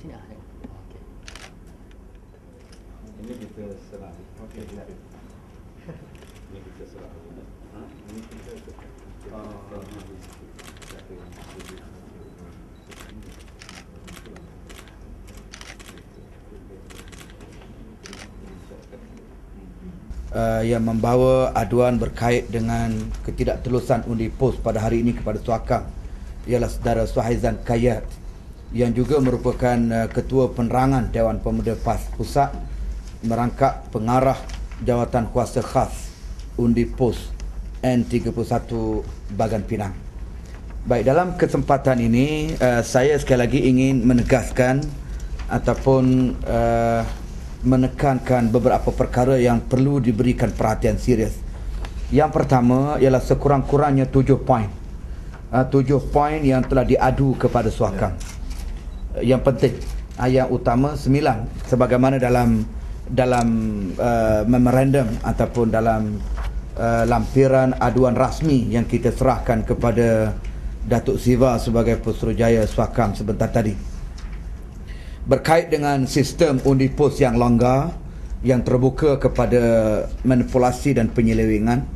sini. Okey. Ini kita serah. Okey, tidak. Ini kita serah. Ini kita yang membawa aduan berkait dengan ketidaktelusan undi pos pada hari ini kepada Suakam ialah saudara Suhaizan Kayat yang juga merupakan Ketua Penerangan Dewan Pemuda PAS Pusat, merangkap pengarah Jawatan Kuasa Khas Undi Pos N31 Bagan Pinang. Baik, dalam kesempatan ini saya sekali lagi ingin menegaskan ataupun menekankan beberapa perkara yang perlu diberikan perhatian serius. Yang pertama ialah sekurang-kurangnya 7 poin. 7 poin yang telah diadu kepada Suakam. Yang penting, yang utama 9 sebagaimana dalam memorandum ataupun dalam lampiran aduan rasmi yang kita serahkan kepada Datuk Siva sebagai Putrajaya Suakam sebentar tadi. Berkait dengan sistem undi pos yang longgar, yang terbuka kepada manipulasi dan penyelewengan,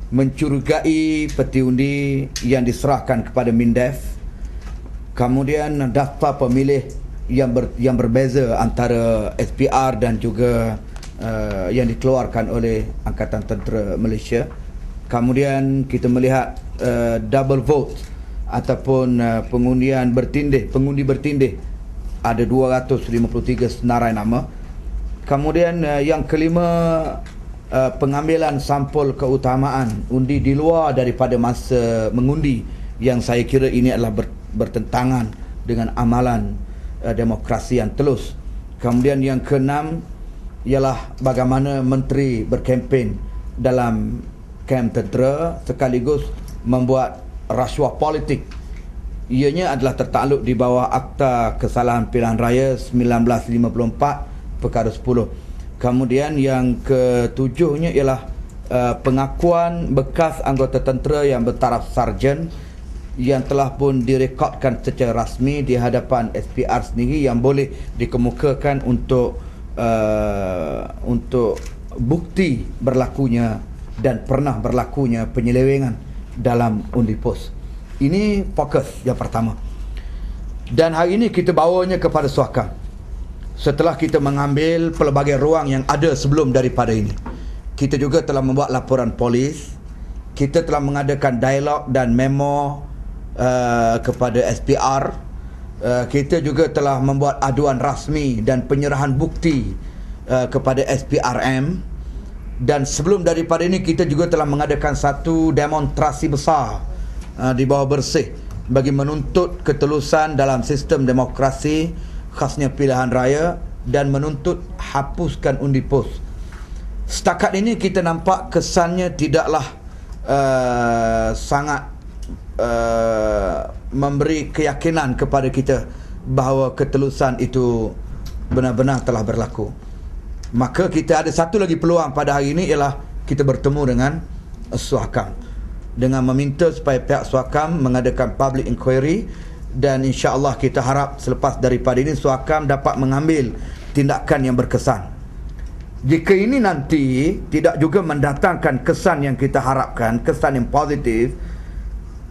mencurigai peti undi yang diserahkan kepada MINDEF, kemudian daftar pemilih yang berbeza antara SPR dan juga yang dikeluarkan oleh Angkatan Tentera Malaysia. Kemudian kita melihat double vote ataupun pengundi bertindih ada 253 senarai nama. Kemudian yang kelima, pengambilan sampul keutamaan undi di luar daripada masa mengundi, yang saya kira ini adalah bertentangan dengan amalan demokrasi yang telus. Kemudian yang keenam ialah bagaimana menteri berkempen dalam kem tentera sekaligus membuat rasuah politik. Ianya adalah tertakluk di bawah Akta Kesalahan Pilihan Raya 1954 perkara 10. Kemudian yang ketujuhnya ialah pengakuan bekas anggota tentera yang bertaraf sarjan yang telah pun direkodkan secara rasmi di hadapan SPR sendiri, yang boleh dikemukakan untuk bukti berlakunya dan pernah berlakunya penyelewengan dalam undi pos. Ini fokus yang pertama. Dan hari ini kita bawanya kepada Suakam setelah kita mengambil pelbagai ruang yang ada sebelum daripada ini. Kita juga telah membuat laporan polis. Kita telah mengadakan dialog dan memo kepada SPR. Kita juga telah membuat aduan rasmi dan penyerahan bukti kepada SPRM. Dan sebelum daripada ini kita juga telah mengadakan satu demonstrasi besar di bawah Bersih bagi menuntut ketelusan dalam sistem demokrasi, khasnya pilihan raya, dan menuntut hapuskan undi pos. Setakat ini kita nampak kesannya tidaklah sangat memberi keyakinan kepada kita bahawa ketelusan itu benar-benar telah berlaku. Maka kita ada satu lagi peluang pada hari ini, ialah kita bertemu dengan Suakam dengan meminta supaya pihak Suakam mengadakan public inquiry, dan insya-Allah kita harap selepas daripada ini Suakam dapat mengambil tindakan yang berkesan. Jika ini nanti tidak juga mendatangkan kesan yang kita harapkan, kesan yang positif,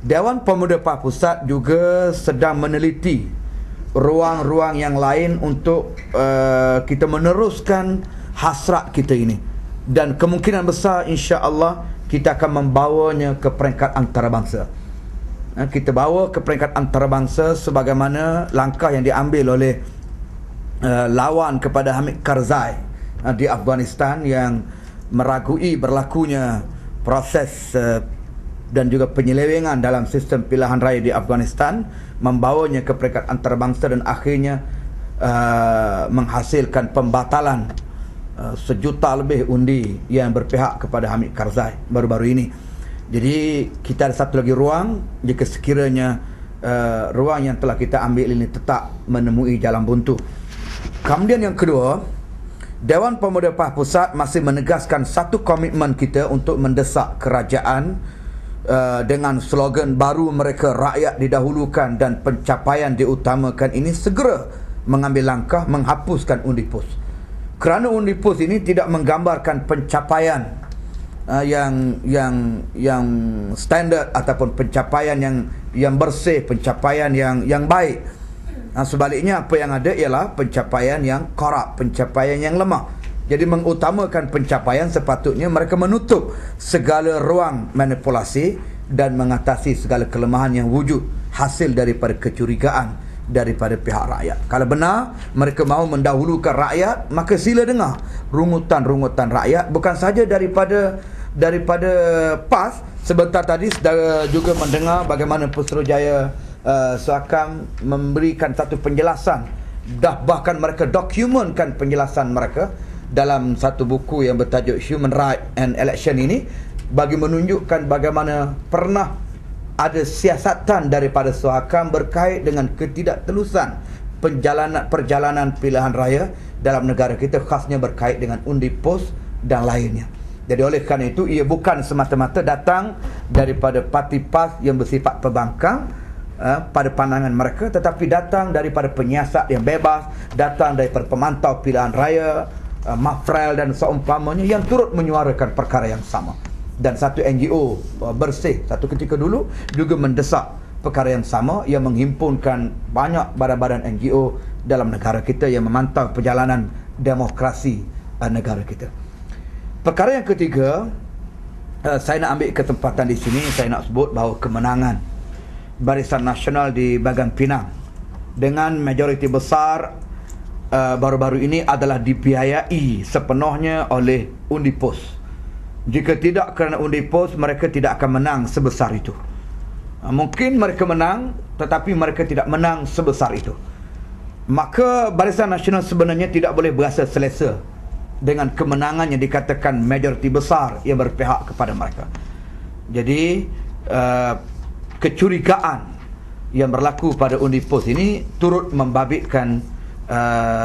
Dewan Pemuda PAS Pusat juga sedang meneliti ruang-ruang yang lain untuk kita meneruskan hasrat kita ini, dan kemungkinan besar insya-Allah kita akan membawanya ke peringkat antarabangsa. Kita bawa ke peringkat antarabangsa sebagaimana langkah yang diambil oleh lawan kepada Hamid Karzai di Afghanistan, yang meragui berlakunya proses dan juga penyelewengan dalam sistem pilihan raya di Afghanistan, membawanya ke peringkat antarabangsa dan akhirnya menghasilkan pembatalan 1 juta lebih undi yang berpihak kepada Hamid Karzai baru-baru ini. Jadi kita ada satu lagi ruang, jika sekiranya ruang yang telah kita ambil ini tetap menemui jalan buntu. Kemudian yang kedua, Dewan Pemuda PAS Pusat masih menegaskan satu komitmen kita untuk mendesak kerajaan dengan slogan baru mereka, rakyat didahulukan dan pencapaian diutamakan, ini segera mengambil langkah menghapuskan undi pos. Kerana undi pos ini tidak menggambarkan pencapaian yang standard ataupun pencapaian yang bersih, pencapaian yang baik. Sebaliknya apa yang ada ialah pencapaian yang korup, pencapaian yang lemah. Jadi mengutamakan pencapaian, sepatutnya mereka menutup segala ruang manipulasi dan mengatasi segala kelemahan yang wujud hasil daripada kecurigaan daripada pihak rakyat. Kalau benar mereka mahu mendahulukan rakyat, maka sila dengar rungutan-rungutan rakyat, bukan saja daripada PAS. Sebentar tadi saudara juga mendengar bagaimana Putrajaya Suakam memberikan satu penjelasan, bahkan mereka dokumenkan penjelasan mereka dalam satu buku yang bertajuk Human Rights and Election ini, bagi menunjukkan bagaimana pernah ada siasatan daripada Suakam berkait dengan ketidaktelusan perjalanan pilihan raya dalam negara kita, khasnya berkait dengan undi pos dan lainnya. Jadi oleh kerana itu, ia bukan semata-mata datang daripada parti PAS yang bersifat pembangkang pada pandangan mereka, tetapi datang daripada penyiasat yang bebas, datang daripada pemantau pilihan raya, Mafrel dan seumpamanya, yang turut menyuarakan perkara yang sama. Dan satu NGO bersih satu ketika dulu juga mendesak perkara yang sama, yang menghimpunkan banyak badan-badan NGO dalam negara kita yang memantau perjalanan demokrasi negara kita. Perkara yang ketiga, saya nak ambil kesempatan di sini, saya nak sebut bahawa kemenangan Barisan Nasional di Bagan Pinang dengan majoriti besar baru-baru ini adalah dibiayai sepenuhnya oleh undi pos. Jika tidak kerana undi pos, mereka tidak akan menang sebesar itu. Mungkin mereka menang, tetapi mereka tidak menang sebesar itu. Maka Barisan Nasional sebenarnya tidak boleh berasa selesa dengan kemenangan yang dikatakan majoriti besar yang berpihak kepada mereka. Jadi kecurigaan yang berlaku pada undi pos ini turut membabitkan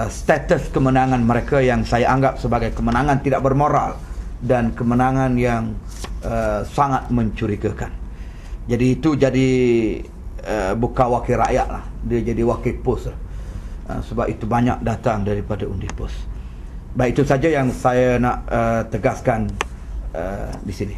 status kemenangan mereka, yang saya anggap sebagai kemenangan tidak bermoral dan kemenangan yang sangat mencurigakan. Jadi itu jadi bukan wakil rakyat lah, dia jadi wakil pos lah. Sebab itu banyak datang daripada undi pos. Baik, itu saja yang saya nak tegaskan di sini.